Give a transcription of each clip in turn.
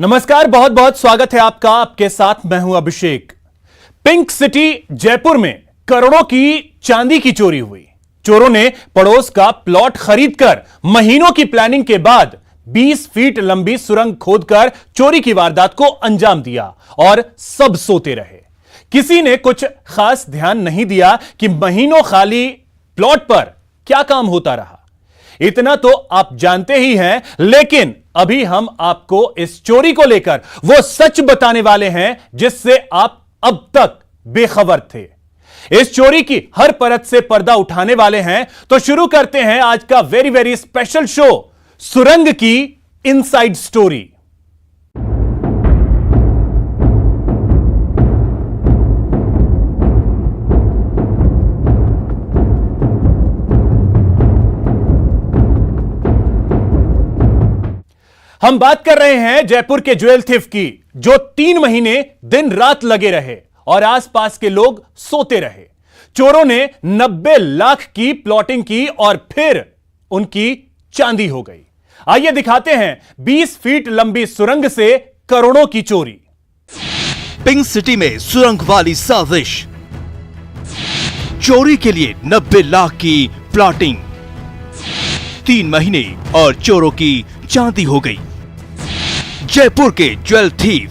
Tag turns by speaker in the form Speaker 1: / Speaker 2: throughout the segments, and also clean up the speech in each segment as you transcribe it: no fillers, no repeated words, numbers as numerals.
Speaker 1: नमस्कार, बहुत बहुत स्वागत है आपका। आपके साथ मैं हूं अभिषेक। पिंक सिटी जयपुर में करोड़ों की चांदी की चोरी हुई। चोरों ने पड़ोस का प्लॉट खरीदकर महीनों की प्लानिंग के बाद 20 फीट लंबी सुरंग खोदकर चोरी की वारदात को अंजाम दिया और सब सोते रहे। किसी ने कुछ खास ध्यान नहीं दिया कि महीनों खाली प्लॉट पर क्या काम होता रहा। इतना तो आप जानते ही हैं, लेकिन अभी हम आपको इस चोरी को लेकर वो सच बताने वाले हैं जिससे आप अब तक बेखबर थे। इस चोरी की हर परत से पर्दा उठाने वाले हैं। तो शुरू करते हैं आज का वेरी वेरी स्पेशल शो, सुरंग की इनसाइड स्टोरी। हम बात कर रहे हैं जयपुर के ज्वेल थीफ की, जो 3 महीने दिन रात लगे रहे और आसपास के लोग सोते रहे। चोरों ने 90 लाख की प्लॉटिंग की और फिर उनकी चांदी हो गई। आइए दिखाते हैं 20 फीट लंबी सुरंग से करोड़ों की चोरी।
Speaker 2: पिंक सिटी में सुरंग वाली साजिश, चोरी के लिए 90 लाख की प्लॉटिंग, 3 महीने और चोरों की चांदी हो गई। जयपुर के ज्वेल थीफ।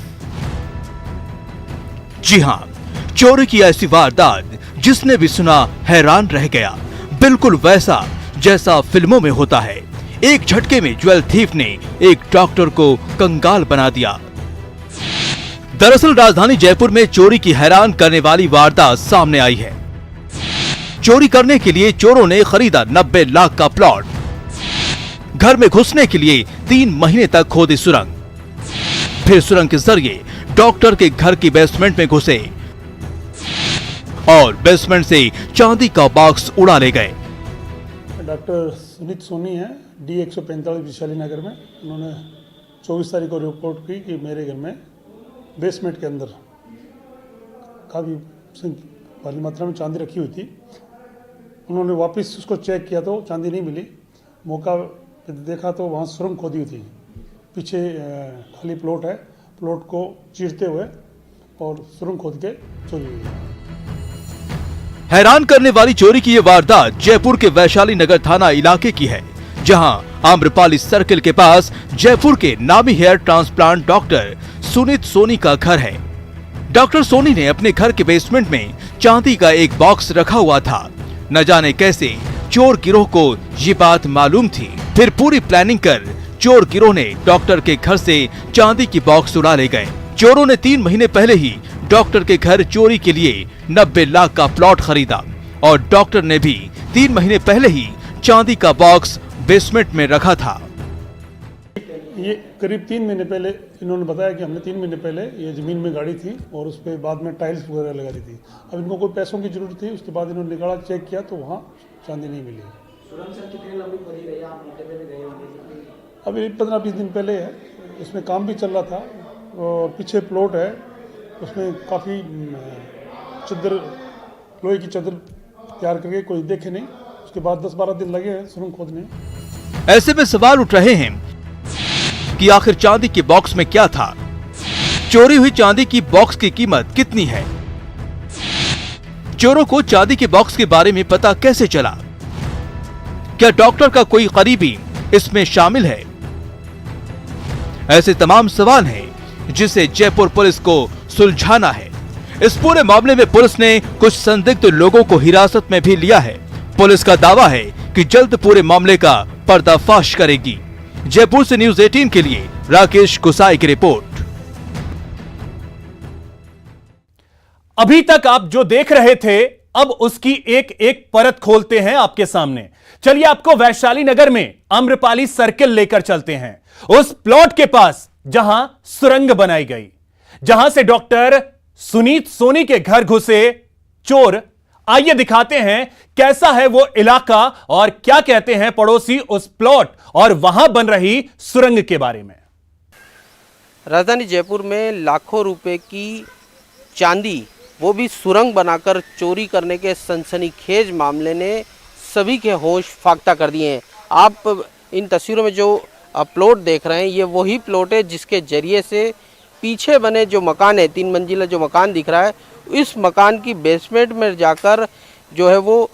Speaker 2: जी हां, चोरी की ऐसी वारदात जिसने भी सुना हैरान रह गया। बिल्कुल वैसा जैसा फिल्मों में होता है। एक झटके में ज्वेल थीफ ने एक डॉक्टर को कंगाल बना दिया। दरअसल राजधानी जयपुर में चोरी की हैरान करने वाली वारदात सामने आई है। चोरी करने के लिए चोरों ने खरीदा 90 लाख का प्लॉट। घर में घुसने के लिए 3 महीने तक खोदी सुरंग, फिर सुरंग के जरिए डॉक्टर के घर की बेसमेंट में घुसे और बेसमेंट से चांदी का बॉक्स उड़ा ले गए।
Speaker 3: डॉक्टर सुनीत सोनी है, D145 विशाली नगर में। उन्होंने 24 तारीख को रिपोर्ट की कि मेरे घर में बेसमेंट के अंदर काफ़ी भारी मात्रा में चांदी रखी हुई थी। उन्होंने वापस उसको चेक किया तो चांदी नहीं मिली। मौका देखा तो वहाँ सुरंग खोदी हुई थी। पीछे खाली प्लॉट है, प्लॉट को चीरते हुए और सुरंग खोद के चोरी हुई है।
Speaker 2: हैरान करने वाली चोरी की ये वारदात जयपुर के वैशाली नगर थाना इलाके की है, जहां आम्रपाली सर्किल के पास जयपुर के नामी hair transplant doctor Suneet Soni का घर है। डॉक्टर सोनी ने अपने घर के बेसमेंट में चांदी का एक बॉक्स रखा हुआ था। न जाने कैसे चोर गिरोह को ये बात मालूम थी। फिर पूरी प्लानिंग कर चोर गिरोह ने डॉक्टर के घर से चांदी की बॉक्स उड़ा ले गए। चोरों ने 3 महीने पहले ही डॉक्टर के घर चोरी के लिए 90 लाख का प्लॉट खरीदा और डॉक्टर ने भी 3 महीने पहले ही चांदी का बॉक्स बेसमेंट में रखा था।
Speaker 3: ये करीब 3 महीने पहले इन्होंने बताया कि हमने 3 महीने पहले ये ज़मीन में गाड़ी थी और उस पर बाद में टाइल्स वगैरह लगा दी थी। अब इनको कोई पैसों की ज़रूरत थी। उसके बाद इन्होंने निकाला, चेक किया तो वहाँ चांदी नहीं मिली। अभी 15-20 दिन पहले है। इसमें काम भी चल रहा था और पीछे प्लॉट है, उसमें काफ़ी चद्दर, लोहे की चद्दर तैयार करके कोई देखे नहीं। उसके बाद 10-12 दिन लगे हैं सुरंग खोदने।
Speaker 2: ऐसे में सवाल उठ रहे हैं कि आखिर चांदी के बॉक्स में क्या था। चोरी हुई चांदी की बॉक्स की कीमत कितनी है? चोरों को चांदी के बॉक्स के बारे में पता कैसे चला? क्या डॉक्टर का कोई करीबी इसमें शामिल है? ऐसे तमाम सवाल हैं जिसे जयपुर पुलिस को सुलझाना है। इस पूरे मामले में पुलिस ने कुछ संदिग्ध लोगों को हिरासत में भी लिया है। पुलिस का दावा है कि जल्द पूरे मामले का पर्दाफाश करेगी। जयपुर से न्यूज़ 18 के लिए राकेश गुसाई की रिपोर्ट।
Speaker 1: अभी तक आप जो देख रहे थे, अब उसकी एक एक परत खोलते हैं आपके सामने। चलिए आपको वैशाली नगर में आम्रपाली सर्किल लेकर चलते हैं, उस प्लॉट के पास जहां सुरंग बनाई गई, जहां से डॉक्टर सुनीत सोनी के घर घुसे चोर। आइए दिखाते हैं कैसा है वो इलाका और क्या कहते हैं पड़ोसी उस प्लॉट और वहां बन रही सुरंग के बारे में।
Speaker 4: राजधानी जयपुर में लाखों रुपए की चांदी, वो भी सुरंग बनाकर चोरी करने के सनसनीखेज मामले ने सभी के होश फाख्ता कर दिए हैं। आप इन तस्वीरों में जो प्लॉट देख रहे हैं ये वही प्लॉट है जिसके जरिए से पीछे बने जो मकान है 3 मंजिला जो मकान दिख रहा है इस मकान की बेसमेंट में जाकर जो है वो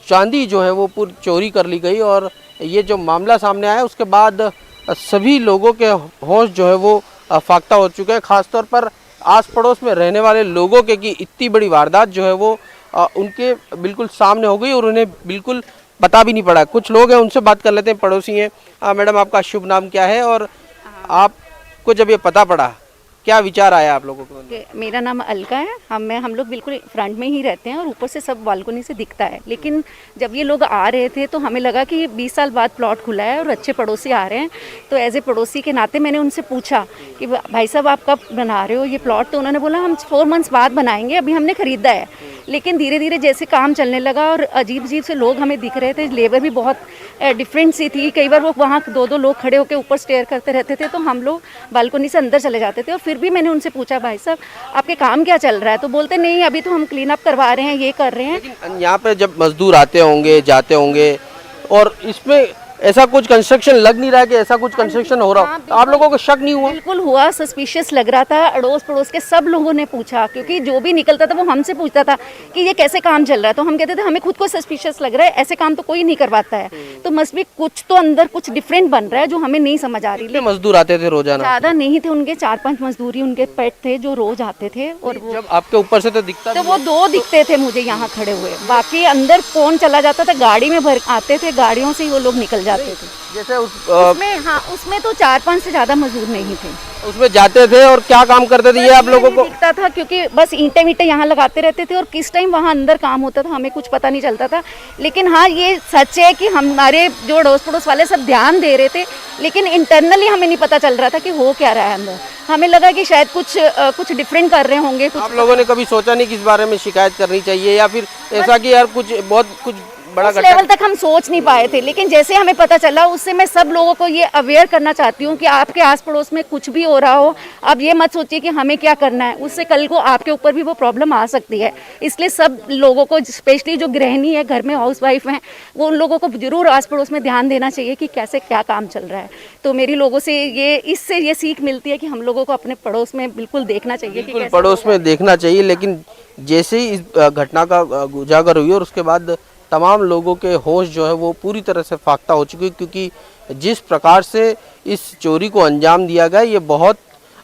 Speaker 4: चांदी जो है वो पूरी चोरी कर ली गई। और ये जो मामला सामने आया उसके बाद सभी लोगों के होश जो है वो फाख्ता हो चुके हैं, खासतौर पर आस पड़ोस में रहने वाले लोगों के कि इतनी बड़ी वारदात जो है वो उनके बिल्कुल सामने हो गई और उन्हें बिल्कुल पता भी नहीं पड़ा। कुछ लोग हैं उनसे बात कर लेते हैं, पड़ोसी हैं। मैडम आपका शुभ नाम क्या है और आपको जब ये पता पड़ा क्या विचार आया आप लोगों को?
Speaker 5: मेरा नाम अलका है। हम लोग बिल्कुल फ्रंट में ही रहते हैं और ऊपर से सब बालकनी से दिखता है। लेकिन जब ये लोग आ रहे थे तो हमें लगा कि 20 साल बाद प्लॉट खुला है और अच्छे पड़ोसी आ रहे हैं, तो एज ए पड़ोसी के नाते मैंने उनसे पूछा कि भाई साहब आप कब बना रहे हो ये प्लॉट? तो उन्होंने बोला हम 4 मंथ्स बाद बनाएंगे, अभी हमने ख़रीदा है। लेकिन धीरे धीरे जैसे काम चलने लगा और अजीब अजीब से लोग हमें दिख रहे थे, लेबर भी बहुत डिफरेंट सी थी। कई बार वो वहाँ 2-2 लोग खड़े होकर ऊपर स्टेयर करते रहते थे, तो हम लोग बालकनी से अंदर चले जाते थे। और फिर भी मैंने उनसे पूछा भाई साहब आपके काम क्या चल रहा है? तो बोलते नहीं अभी तो हम क्लीन अप करवा रहे हैं, ये कर रहे हैं।
Speaker 4: लेकिन यहाँ पे जब मजदूर आते होंगे जाते होंगे और इसमें ऐसा कुछ कंस्ट्रक्शन लग नहीं रहा है कि ऐसा कुछ कंस्ट्रक्शन हो रहा हो, तो आप लोगों को शक नहीं हुआ?
Speaker 5: बिल्कुल हुआ, सस्पिशियस लग रहा था। अड़ोस पड़ोस के सब लोगों ने पूछा, क्योंकि जो भी निकलता था वो हमसे पूछता था कि ये कैसे काम चल रहा है। तो हम कहते थे हमें खुद को सस्पिशियस लग रहा है, ऐसे काम तो कोई नहीं करवाता है, तो मस्ट भी कुछ तो अंदर कुछ डिफरेंट बन रहा है जो हमें नहीं समझ आ रही।
Speaker 4: कितने मजदूर आते थे रोजाना?
Speaker 5: ज़्यादा नहीं थे, उनके 4-5 मजदूरी उनके पेट थे जो रोज आते थे। और वो
Speaker 4: जब आपके ऊपर से तो दिखता
Speaker 5: तो वो 2 दिखते थे मुझे यहाँ खड़े हुए, बाकी अंदर कौन चला जाता था, गाड़ी में भर आते थे, गाड़ियों से ही वो लोग निकल जाते थे।
Speaker 4: जैसे
Speaker 5: उसमें तो 4-5 से ज़्यादा मजदूर नहीं थे।
Speaker 4: उसमें जाते थे और क्या काम करते थे ये आप लोगों को
Speaker 5: दिखता था? क्योंकि बस ईंटें वींटें यहाँ लगाते रहते थे और किस टाइम वहाँ अंदर काम होता था हमें कुछ पता नहीं चलता था। लेकिन हाँ ये सच है कि हमारे जो अड़ोस पड़ोस वाले सब ध्यान दे रहे थे, लेकिन इंटरनली हमें नहीं पता चल रहा था कि हो क्या रहा है अंदर। हमें लगा कि शायद कुछ डिफरेंट कर रहे होंगे।
Speaker 4: आप लोगों ने कभी सोचा नहीं कि इस बारे में शिकायत करनी चाहिए या फिर ऐसा कि यार कुछ बड़ा
Speaker 5: उस लेवल तक हम सोच नहीं पाए थे। लेकिन जैसे हमें पता चला उससे मैं सब लोगों को ये अवेयर करना चाहती हूँ कि आपके आस पड़ोस में कुछ भी हो रहा हो, आप ये मत सोचिए कि हमें क्या करना है, उससे कल को आपके ऊपर भी वो प्रॉब्लम आ सकती है। इसलिए सब लोगों को, स्पेशली जो गृहिणी है, घर में हाउस वाइफ हैं, वो उन लोगों को जरूर आस पड़ोस में ध्यान देना चाहिए कि कैसे क्या काम चल रहा है। तो मेरी लोगों से इससे ये सीख मिलती है कि हम लोगों को अपने पड़ोस में बिल्कुल देखना चाहिए,
Speaker 4: बिल्कुल पड़ोस में देखना चाहिए। लेकिन जैसे ही इस घटना का उजागर हुई और उसके बाद तमाम लोगों के होश जो है वो पूरी तरह से फाख्ता हो चुकी, क्योंकि जिस प्रकार से इस चोरी को अंजाम दिया गया ये बहुत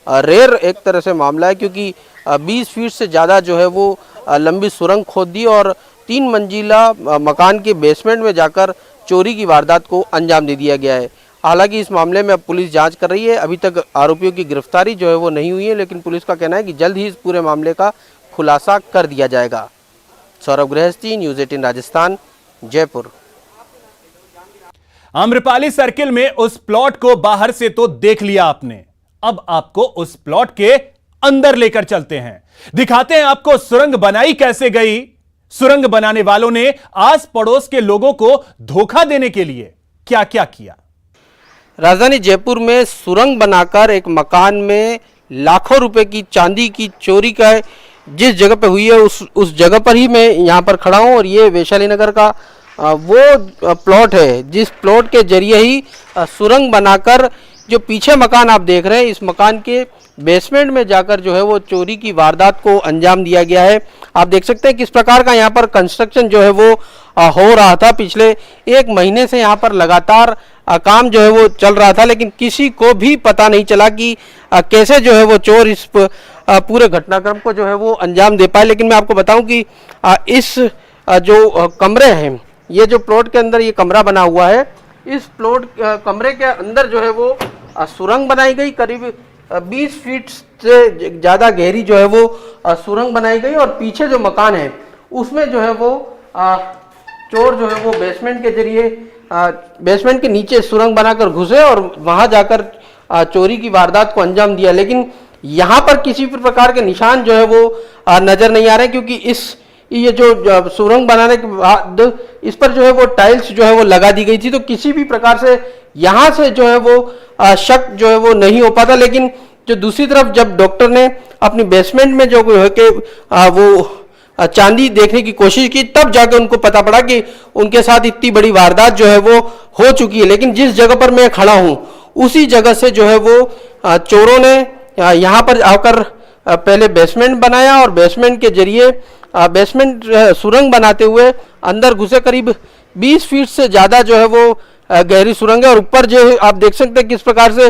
Speaker 4: रेयर एक तरह से मामला है, क्योंकि 20 फीट से ज़्यादा जो है वो लंबी सुरंग खोद दी और 3 मंजिला मकान के बेसमेंट में जाकर चोरी की वारदात को अंजाम दे दिया गया है। हालांकि इस मामले में अब पुलिस जांच कर रही है, अभी तक आरोपियों की गिरफ्तारी जो है वो नहीं हुई है, लेकिन पुलिस का कहना है कि जल्द ही इस पूरे मामले का खुलासा कर दिया जाएगा। सौरभ गृहस्थी, न्यूज़ 18 राजस्थान, जयपुर।
Speaker 1: आम्रपाली सर्किल में उस प्लॉट को बाहर से तो देख लिया आपने, अब आपको उस प्लॉट के अंदर लेकर चलते हैं, दिखाते हैं आपको सुरंग बनाई कैसे गई। सुरंग बनाने वालों ने आस पड़ोस के लोगों को धोखा देने के लिए क्या क्या किया।
Speaker 4: राजधानी जयपुर में सुरंग बनाकर एक मकान में लाखों रुपए की चांदी की चोरी का जिस जगह पे हुई है उस जगह पर ही मैं यहाँ पर खड़ा हूँ। और ये वैशाली नगर का वो प्लॉट है जिस प्लॉट के जरिए ही सुरंग बनाकर जो पीछे मकान आप देख रहे हैं, इस मकान के बेसमेंट में जाकर जो है वो चोरी की वारदात को अंजाम दिया गया है। आप देख सकते हैं किस प्रकार का यहाँ पर कंस्ट्रक्शन जो है वो हो रहा था। पिछले 1 महीने से यहाँ पर लगातार काम जो है वो चल रहा था, लेकिन किसी को भी पता नहीं चला कि कैसे जो है वो चोर इस पूरे घटनाक्रम को जो है वो अंजाम दे पाए। लेकिन मैं आपको बताऊं कि इस जो कमरे हैं, ये जो प्लॉट के अंदर ये कमरा बना हुआ है, इस प्लॉट कमरे के अंदर जो है वो सुरंग बनाई गई। करीब 20 फीट से ज़्यादा गहरी जो है वो सुरंग बनाई गई और पीछे जो मकान है उसमें जो है वो चोर जो है वो बेसमेंट के जरिए बेसमेंट के नीचे सुरंग बनाकर घुसे और वहां जाकर चोरी की वारदात को अंजाम दिया। लेकिन यहाँ पर किसी भी प्रकार के निशान जो है वो नजर नहीं आ रहे, क्योंकि ये जो सुरंग बनाने के बाद इस पर जो है वो टाइल्स जो है वो लगा दी गई थी, तो किसी भी प्रकार से यहाँ से जो है वो शक जो है वो नहीं हो पाता। लेकिन जो दूसरी तरफ जब डॉक्टर ने अपनी बेसमेंट में जो है कि वो चांदी देखने की कोशिश की, तब जाके उनको पता पड़ा कि उनके साथ इतनी बड़ी वारदात जो है वो हो चुकी है। लेकिन जिस जगह पर मैं खड़ा हूँ उसी जगह से जो है वो चोरों ने यहाँ पर आकर पहले बेसमेंट बनाया और बेसमेंट के जरिए बेसमेंट सुरंग बनाते हुए अंदर घुसे। करीब 20 फीट से ज़्यादा जो है वो गहरी सुरंग है और ऊपर जो है आप देख सकते हैं किस प्रकार से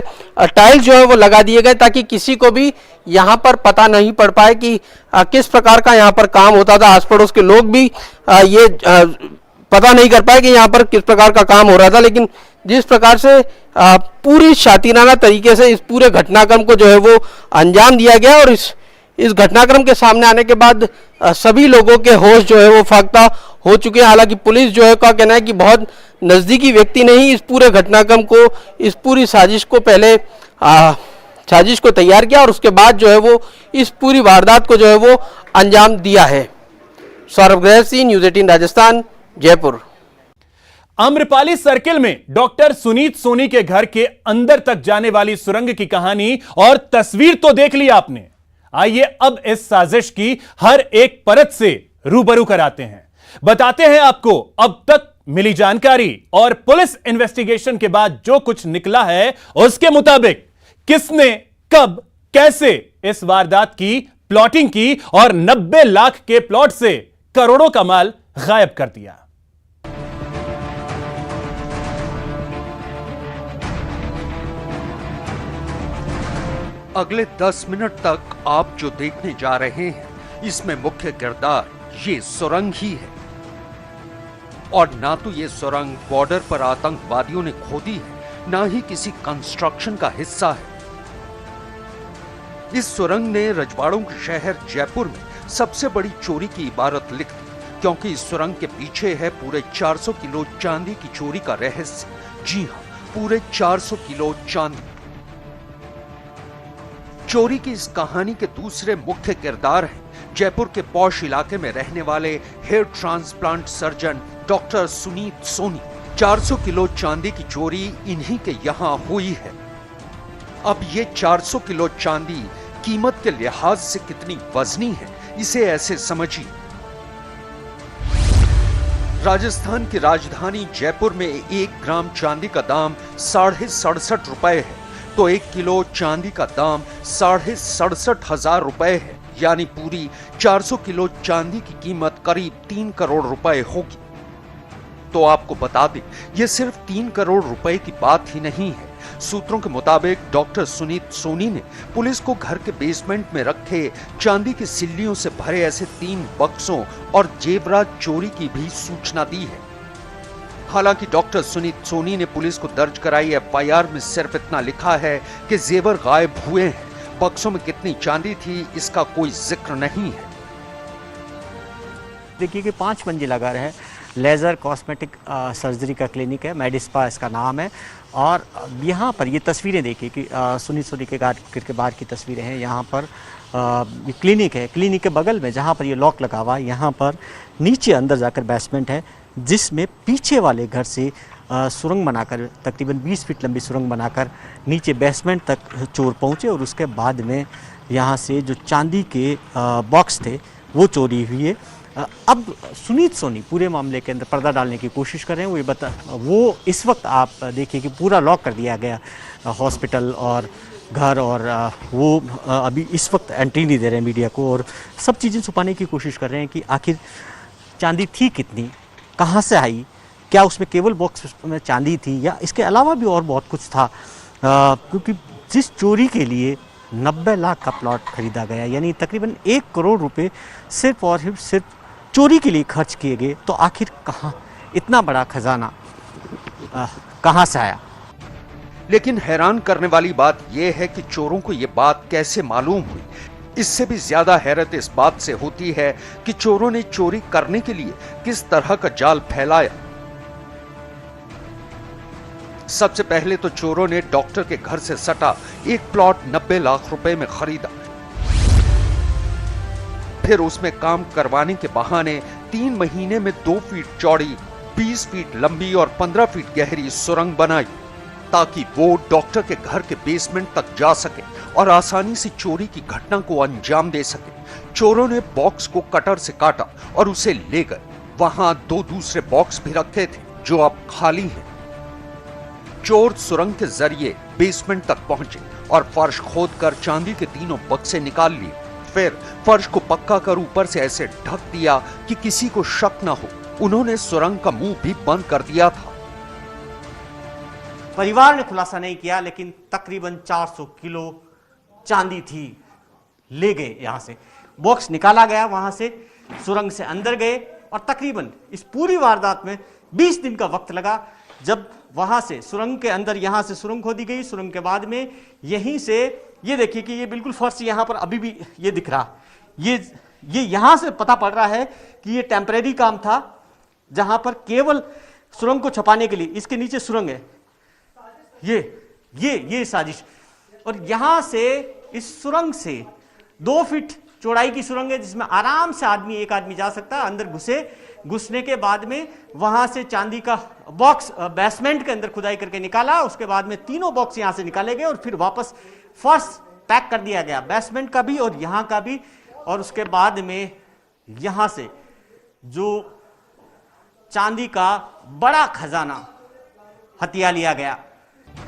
Speaker 4: टाइल जो है वो लगा दिए गए ताकि किसी को भी यहाँ पर पता नहीं पड़ पाए कि किस प्रकार का यहाँ पर काम होता था। आस पड़ोस के लोग भी ये पता नहीं कर पाए कि यहाँ पर किस प्रकार का काम हो रहा था। लेकिन जिस प्रकार से पूरी शातिराना तरीके से इस पूरे घटनाक्रम को जो है वो अंजाम दिया गया और इस घटनाक्रम के सामने आने के बाद सभी लोगों के होश जो है वो फाख्ता हो चुके हैं। हालांकि पुलिस जो है का कहना है कि बहुत नज़दीकी व्यक्ति ने ही इस पूरे घटनाक्रम को, इस पूरी साजिश को पहले साजिश को तैयार किया और उसके बाद जो है वो इस पूरी वारदात को जो है वो अंजाम दिया है। सौरभ ग्रहसी, न्यूज़ 18 राजस्थान, जयपुर।
Speaker 1: आम्रपाली सर्किल में डॉक्टर सुनीत सोनी के घर के अंदर तक जाने वाली सुरंग की कहानी और तस्वीर तो देख ली आपने। आइए अब इस साजिश की हर एक परत से रूबरू कराते हैं, बताते हैं आपको अब तक मिली जानकारी और पुलिस इन्वेस्टिगेशन के बाद जो कुछ निकला है उसके मुताबिक किसने कब कैसे इस वारदात की प्लॉटिंग की और 90 लाख के प्लॉट से करोड़ों का माल गायब कर दिया।
Speaker 6: अगले 10 मिनट तक आप जो देखने जा रहे हैं इसमें मुख्य किरदार ये सुरंग ही है। और ना तो ये सुरंग बॉर्डर पर आतंकवादियों ने खोदी है, ना ही किसी कंस्ट्रक्शन का हिस्सा है। इस सुरंग ने रजवाड़ों के शहर जयपुर में सबसे बड़ी चोरी की इबारत लिख दी, क्योंकि इस सुरंग के पीछे है पूरे 400 किलो चांदी की चोरी का रहस्य। जी हां, पूरे 400 किलो चांदी। चोरी की इस कहानी के दूसरे मुख्य किरदार हैं जयपुर के पॉश इलाके में रहने वाले hair transplant surgeon doctor Suneet Soni. 400 kilo चांदी की चोरी इन्हीं के यहां हुई है। अब ये 400 किलो चांदी कीमत के लिहाज से कितनी वजनी है, इसे ऐसे समझिए। राजस्थान की राजधानी जयपुर में 1 ग्राम चांदी का दाम 67.5 रुपए है, तो 1 किलो चांदी का दाम 67,500 रुपए है। यानी पूरी 400 किलो चांदी की कीमत करीब 3 करोड़ रुपए होगी। तो आपको बता दें, यह सिर्फ 3 करोड़ रुपए की बात ही नहीं है। सूत्रों के मुताबिक डॉक्टर सुनीत सोनी ने पुलिस को घर के बेसमेंट में रखे चांदी की सिल्लियों से भरे ऐसे 3 बक्सों और जेवरात चोरी की भी सूचना दी है। हालांकि डॉक्टर सुनीत सोनी ने पुलिस को दर्ज कराई एफआईआर में सिर्फ इतना लिखा है कि जेवर गायब हुए हैं, बक्सों में कितनी चांदी थी इसका कोई जिक्र नहीं है।
Speaker 7: देखिए कि 5 मंजिला घर है, लेज़र कॉस्मेटिक सर्जरी का क्लिनिक है, मेडिस्पा इसका नाम है। और यहाँ पर ये तस्वीरें देखिए कि सुनीत सोनी के घर के बाहर की तस्वीरें हैं। यहाँ पर ये क्लिनिक है, क्लिनिक के बगल में जहाँ पर ये लॉक लगा हुआ है, यहाँ पर नीचे अंदर जाकर बेसमेंट है, जिसमें पीछे वाले घर से सुरंग बनाकर तकरीबन 20 फीट लंबी सुरंग बनाकर नीचे बेसमेंट तक चोर पहुँचे और उसके बाद में यहाँ से जो चांदी के बॉक्स थे वो चोरी हुई है। अब सुनीत सोनी पूरे मामले के अंदर पर्दा डालने की कोशिश कर रहे हैं। वो इस वक्त आप देखिए कि पूरा लॉक कर दिया गया हॉस्पिटल और घर, और वो अभी इस वक्त एंट्री नहीं दे रहे हैं मीडिया को और सब चीज़ें छुपाने की कोशिश कर रहे हैं कि आखिर चांदी थी कितनी, कहाँ से आई, क्या उसमें केवल बॉक्स में चांदी थी या इसके अलावा भी और बहुत कुछ था। क्योंकि जिस चोरी के लिए 90 लाख का प्लॉट खरीदा गया, यानी तकरीबन 1 करोड़ रुपए सिर्फ और सिर्फ चोरी के लिए खर्च किए गए, तो आखिर कहाँ इतना बड़ा खजाना कहाँ से आया।
Speaker 6: लेकिन हैरान करने वाली बात यह है कि चोरों को यह बात कैसे मालूम हुई। इससे भी ज्यादा हैरत इस बात से होती है कि चोरों ने चोरी करने के लिए किस तरह का जाल फैलाया। सबसे पहले तो चोरों ने डॉक्टर के घर से सटा एक प्लॉट 90 लाख रुपए में खरीदा। फिर उसमें काम करवाने के बहाने 3 महीने में 2 फीट चौड़ी, 20 फीट लंबी और 15 फीट गहरी सुरंग बनाई। ताकि वो डॉक्टर के घर के बेसमेंट तक जा सके और आसानी से चोरी की घटना को अंजाम दे सके। चोरों ने बॉक्स को कटर से काटा और उसे ले गए। वहां 2 दूसरे बॉक्स भी रखे थे जो अब खाली हैं। चोर सुरंग के जरिए बेसमेंट तक पहुंचे और फर्श खोदकर चांदी के 3 बक्से निकाल लिए। फिर फर्श को पक्का कर ऊपर से ऐसे ढक दिया कि किसी को शक न हो। उन्होंने सुरंग का मुंह भी बंद कर दिया था।
Speaker 7: परिवार ने खुलासा नहीं किया, लेकिन तकरीबन 400 किलो चांदी थी। ले गए, यहां से बॉक्स निकाला गया, वहां से सुरंग से अंदर गए और तकरीबन इस पूरी वारदात में 20 दिन का वक्त लगा। जब वहां से सुरंग के अंदर, यहां से सुरंग खोदी गई, सुरंग के बाद में यहीं से ये देखिए कि ये बिल्कुल फर्श यहां पर अभी भी ये दिख रहा, ये यहां से पता पड़ रहा है कि ये टेम्परेरी काम था, जहां पर केवल सुरंग को छुपाने के लिए। इसके नीचे सुरंग है, ये साजिश। और यहां से इस सुरंग से 2 फीट चौड़ाई की सुरंग है, जिसमें आराम से एक आदमी जा सकता है। अंदर घुसने के बाद में वहां से चांदी का बॉक्स बेसमेंट के अंदर खुदाई करके निकाला। उसके बाद में 3 बॉक्स यहां से निकाले गए और फिर वापस फर्श पैक कर दिया गया, बेसमेंट का भी और यहां का भी। और उसके बाद में यहां से जो चांदी का बड़ा खजाना हथिया लिया गया।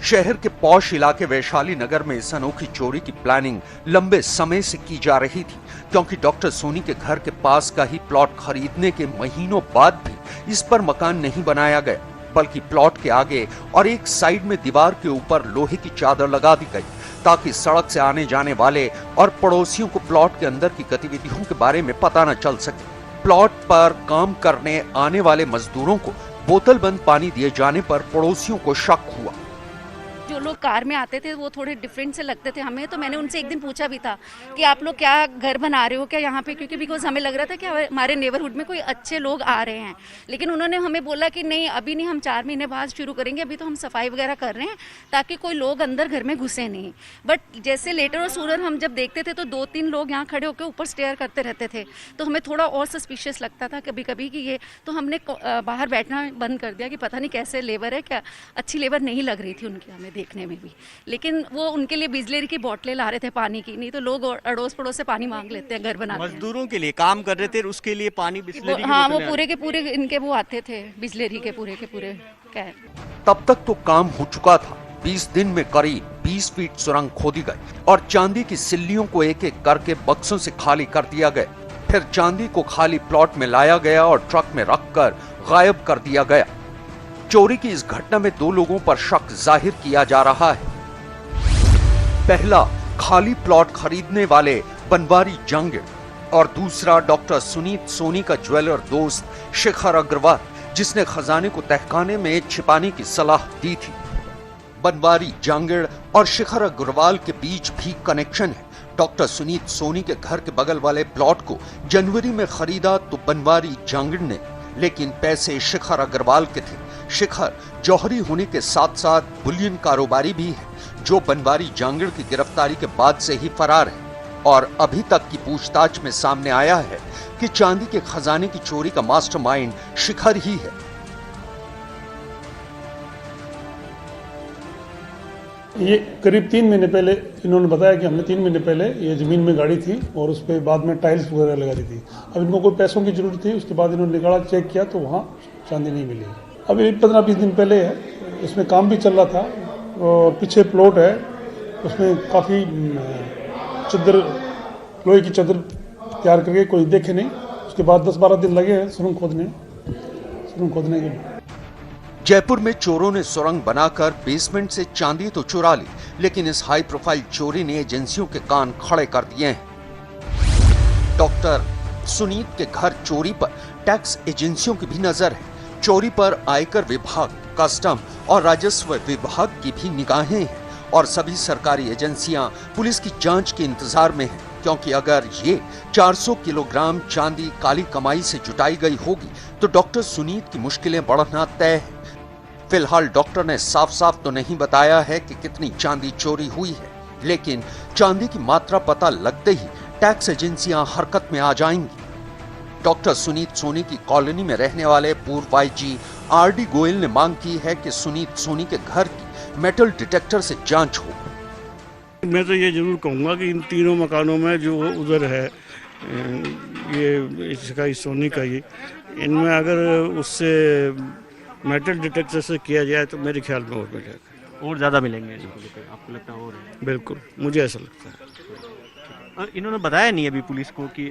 Speaker 6: शहर के पौष इलाके वैशाली नगर में इस अनोखी चोरी की प्लानिंग लंबे समय से की जा रही थी, क्योंकि डॉक्टर सोनी के घर के पास का ही प्लॉट खरीदने के महीनों बाद भी इस पर मकान नहीं बनाया गया, बल्कि प्लॉट के आगे और एक साइड में दीवार के ऊपर लोहे की चादर लगा दी गई, ताकि सड़क से आने जाने वाले और पड़ोसियों को प्लॉट के अंदर की गतिविधियों के बारे में पता न चल सके। प्लॉट पर काम करने आने वाले मजदूरों को बोतल बंद पानी दिए जाने पर पड़ोसियों को शक हुआ।
Speaker 5: जो लोग कार में आते थे वो थोड़े डिफरेंट से लगते थे हमें, तो मैंने उनसे एक दिन पूछा भी था कि आप लोग क्या घर बना रहे हो क्या यहाँ पे, क्योंकि बिकॉज हमें लग रहा था कि हमारे नेबरहुड में कोई अच्छे लोग आ रहे हैं। लेकिन उन्होंने हमें बोला कि नहीं, अभी नहीं, हम 4 महीने बाद शुरू करेंगे, अभी तो हम सफाई वगैरह कर रहे हैं ताकि कोई लोग अंदर घर में घुसे नहीं। बट जैसे लेटर और सूरर हम जब देखते थे तो 2-3 लोग यहाँ खड़े होकर ऊपर स्टेयर करते रहते थे, तो हमें थोड़ा और सस्पिशियस लगता था कभी कभी कि ये, तो हमने बाहर बैठना बंद कर दिया कि पता नहीं कैसे लेबर है, क्या अच्छी लेबर नहीं लग रही थी उनकी हमें देखने में भी। लेकिन वो उनके लिए बिजली की बोतलें ला रहे थे पानी की, नहीं तो लोग अड़ोस पड़ोस से पानी मांग लेते हैं घर बनाते हैं।
Speaker 7: मजदूरों के लिए काम कर रहे थे, उसके लिए पानी बिस्लेरी की
Speaker 5: हाँ, वो पूरे के पूरे इनके वो आते थे बिस्लेरी के पूरे कैन।
Speaker 6: तब तक तो काम हो चुका था। 20 दिन में करीब 20 फीट सुरंग खोदी गई और चांदी की सिल्लियों को एक एक करके बक्सों से खाली कर दिया गया। फिर चांदी को खाली प्लॉट में लाया गया और ट्रक में रखकर गायब कर दिया गया। चोरी की इस घटना में 2 लोगों पर शक जाहिर किया जा रहा है। पहला, खाली प्लॉट खरीदने वाले बनवारी जांगिड़ और दूसरा डॉक्टर सुनीत सोनी का ज्वेलर दोस्त शिखर अग्रवाल, जिसने खजाने को तहखाने में छिपाने की सलाह दी थी। बनवारी जांगिड़ और शिखर अग्रवाल के बीच भी कनेक्शन है। डॉक्टर सुनीत सोनी के घर के बगल वाले प्लॉट को जनवरी में खरीदा तो बनवारी जांगिड़ ने, लेकिन पैसे शिखर अग्रवाल के थे। शिखर जौहरी होने के साथ साथ बुलियन कारोबारी भी है, जो बनवारी जांगिड़ की गिरफ्तारी के बाद से ही फरार है और अभी तक की पूछताछ में सामने आया है कि चांदी के खजाने की चोरी का मास्टरमाइंड शिखर ही है।
Speaker 3: ये करीब 3 महीने पहले इन्होंने बताया कि हमने 3 महीने पहले ये ज़मीन में गाड़ी थी और उस पर बाद में टाइल्स वगैरह लगा दी थी। अब इनको कोई पैसों की ज़रूरत थी, उसके बाद इन्होंने निकाला, चेक किया तो वहाँ चांदी नहीं मिली। अभी 15-20 दिन पहले है, इसमें काम भी चल रहा था और पीछे प्लॉट है, उसमें काफ़ी चद्दर, लोहे की चद्दर तैयार करके कोई देखे नहीं। उसके बाद 10-12 दिन लगे हैं सुरंग खोदने के।
Speaker 6: जयपुर में चोरों ने सुरंग बनाकर बेसमेंट से चांदी तो चुरा ली, लेकिन इस हाई प्रोफाइल चोरी ने एजेंसियों के कान खड़े कर दिए हैं। डॉक्टर सुनीत के घर चोरी पर टैक्स एजेंसियों की भी नजर है। चोरी पर आयकर विभाग, कस्टम और राजस्व विभाग की भी निगाहें हैं और सभी सरकारी एजेंसियां पुलिस की जांच के इंतजार में हैं, क्योंकि अगर ये 400 किलोग्राम चांदी काली कमाई से जुटाई गई होगी तो डॉक्टर सुनीत की मुश्किलें बढ़ना तय है। फिलहाल डॉक्टर ने साफ साफ तो नहीं बताया है कि कितनी चांदी चोरी हुई है, लेकिन चांदी की मात्रा पता लगते ही टैक्स एजेंसियां हरकत में आ जाएंगी। डॉक्टर सुनीत सोनी की कॉलोनी में रहने वाले पूर्व आईजी आरडी गोयल ने मांग की है कि सुनीत सोनी के घर की मेटल डिटेक्टर से जांच हो।
Speaker 8: मैं तो ये जरूर कहूँगा कि इन तीनों मकानों में जो उधर है ये इसका सोनी का ये, इनमें अगर उससे मेटल डिटेक्टर से किया जाए तो मेरे ख्याल में और मिल जाएगा,
Speaker 7: और ज़्यादा मिलेंगे आपको लगता है? और
Speaker 8: बिल्कुल मुझे ऐसा लगता है।
Speaker 7: और इन्होंने बताया नहीं अभी पुलिस को कि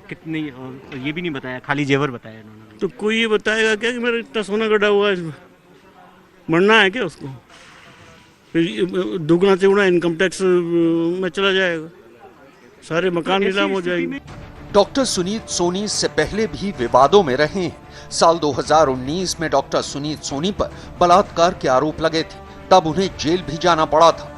Speaker 7: कितनी, ये भी नहीं बताया, खाली जेवर बताया इन्होंने।
Speaker 8: तो कोई ये बताएगा क्या कि मेरा इतना सोना गड़ा हुआ है, इसमें मरना है क्या उसको? फिर दुगना तिगुना इनकम टैक्स में चला जाएगा, सारे मकान नीलाम हो जाएंगे।
Speaker 6: डॉक्टर सुनीत सोनी इससे पहले भी विवादों में रहे हैं। साल 2019 में डॉक्टर सुनीत सोनी पर बलात्कार के आरोप लगे थे, तब उन्हें जेल भी जाना पड़ा था।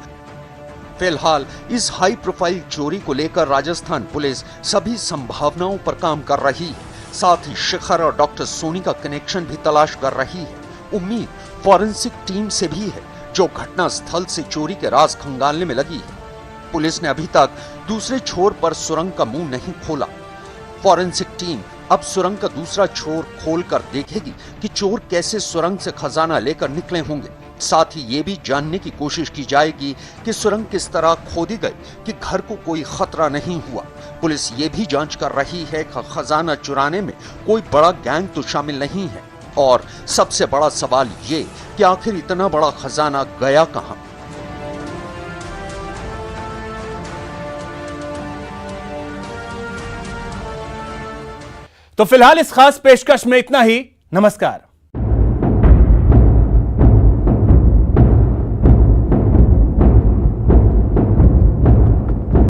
Speaker 6: फिलहाल इस हाई प्रोफाइल चोरी को लेकर राजस्थान पुलिस सभी संभावनाओं पर काम कर रही है। साथ ही शिखर और डॉक्टर सोनी का कनेक्शन भी तलाश कर रही है। उम्मीद फॉरेंसिक टीम से भी है, जो घटना स्थल से चोरी के राज खंगालने में लगी है। पुलिस ने अभी तक दूसरे छोर पर सुरंग का मुंह नहीं खोला। फॉरेंसिक टीम अब सुरंग का दूसरा छोर खोलकर देखेगी कि चोर कैसे सुरंग से खजाना लेकर निकले होंगे। साथ ही ये भी जानने की कोशिश की जाएगी कि सुरंग किस तरह खोदी गई कि घर को कोई खतरा नहीं हुआ। पुलिस ये भी जांच कर रही है कि खजाना चुराने में कोई बड़ा गैंग तो शामिल नहीं है। और सबसे बड़ा सवाल ये कि आखिर इतना बड़ा खजाना गया कहां?
Speaker 1: तो फिलहाल इस खास पेशकश में इतना ही। नमस्कार।